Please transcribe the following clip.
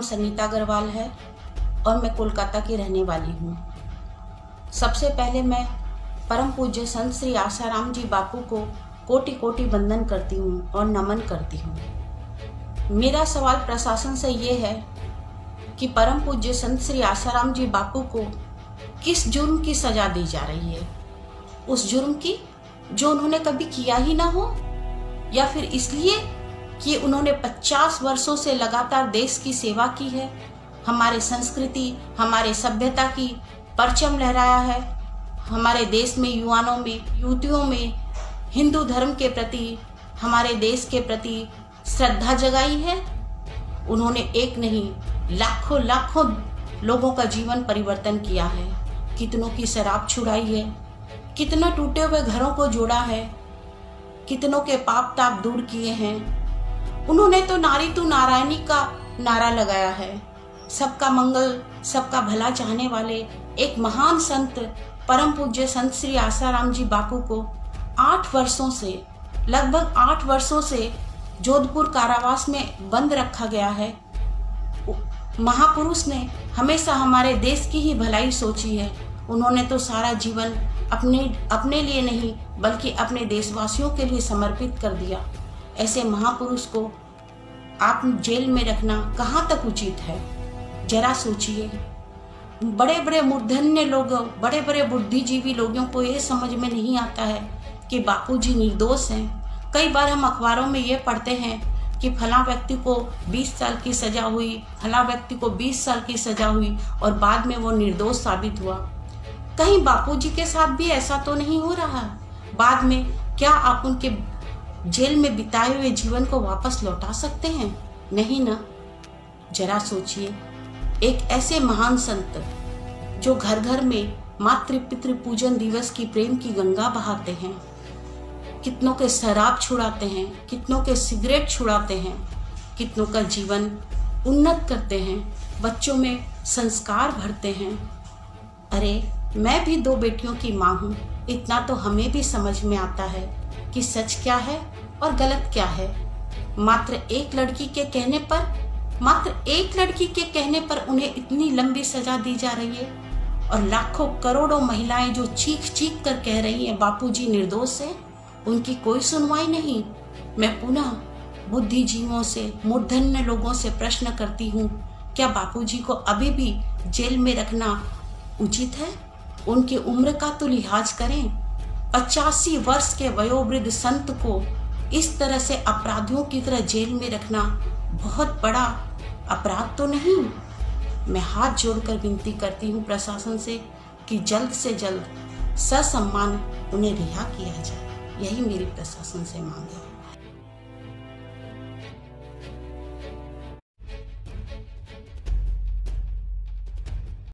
सनीता अग्रवाल है और मैं कोलकाता की रहने वाली हूँ। सबसे पहले मैं परम पूज्य संत श्री आसाराम जी बापू को कोटि कोटि वंदन करती हूँ और नमन करती हूँ। मेरा सवाल प्रशासन से ये है कि परम पूज्य संत श्री आसाराम जी बापू को किस जुर्म की सजा दी जा रही है? उस जुर्म की जो उन्होंने कभी किया ही ना हो, या फिर इसलिए कि उन्होंने 50 वर्षों से लगातार देश की सेवा की है, हमारे संस्कृति, हमारे सभ्यता की परचम लहराया है, हमारे देश में युवाओं में, युवतियों में हिंदू धर्म के प्रति, हमारे देश के प्रति श्रद्धा जगाई है। उन्होंने एक नहीं लाखों लाखों लोगों का जीवन परिवर्तन किया है, कितनों की शराब छुड़ाई है, कितने टूटे हुए घरों को जोड़ा है, कितनों के पाप ताप दूर किए हैं। उन्होंने तो नारी तू नारायणी का नारा लगाया है। सबका मंगल, सबका भला चाहने वाले एक महान संत परम पूज्य संत श्री आसाराम जी बापू को 8 वर्षों से, लगभग 8 वर्षों से जोधपुर कारावास में बंद रखा गया है। महापुरुष ने हमेशा हमारे देश की ही भलाई सोची है। उन्होंने तो सारा जीवन अपने लिए नहीं बल्कि अपने देशवासियों के लिए समर्पित कर दिया। ऐसे महापुरुष को आप जेल में रखना कहाँ तक उचित है? जरा सोचिए। बड़े बड़े मूर्धन्य लोग, बड़े बड़े बुद्धिजीवी लोगों को ये समझ में नहीं आता है कि बापूजी निर्दोष हैं। कई बार हम अखबारों में ये पढ़ते हैं कि फला व्यक्ति को 20 साल की सजा हुई, फला व्यक्ति को 20 साल की सजा हुई और बाद में वो निर्दोष साबित हुआ। कहीं बापूजी के साथ भी ऐसा तो नहीं हो रहा? बाद में क्या आप उनके जेल में बिताए हुए जीवन को वापस लौटा सकते हैं? नहीं ना। जरा सोचिए, एक ऐसे महान संत जो घर घर में मातृ पितृ पूजन दिवस की प्रेम की गंगा बहाते हैं, कितनों के शराब छुड़ाते हैं, कितनों के सिगरेट छुड़ाते हैं, कितनों का जीवन उन्नत करते हैं, बच्चों में संस्कार भरते हैं। अरे मैं भी 2 बेटियों की माँ हूँ, इतना तो हमें भी समझ में आता है कि सच क्या है और गलत क्या है। मात्र एक लड़की के कहने पर उन्हें इतनी लंबी सजा दी जा रही है और लाखों करोड़ों महिलाएं जो चीख चीख कर कह रही हैं बापूजी निर्दोष हैं, उनकी कोई सुनवाई नहीं। मैं पुनः बुद्धिजीवियों से, मूर्धन्य लोगों से प्रश्न करती हूँ, क्या बापूजी को अभी भी जेल में रखना उचित है? उनकी उम्र का तो लिहाज करें। 85 वर्ष के वयोवृद्ध संत को इस तरह से अपराधियों की तरह जेल में रखना बहुत बड़ा अपराध तो नहीं? मैं हाथ जोड़कर विनती करती हूँ प्रशासन से कि जल्द से जल्द ससम्मान उन्हें रिहा किया जाए। यही मेरी प्रशासन से मांग है।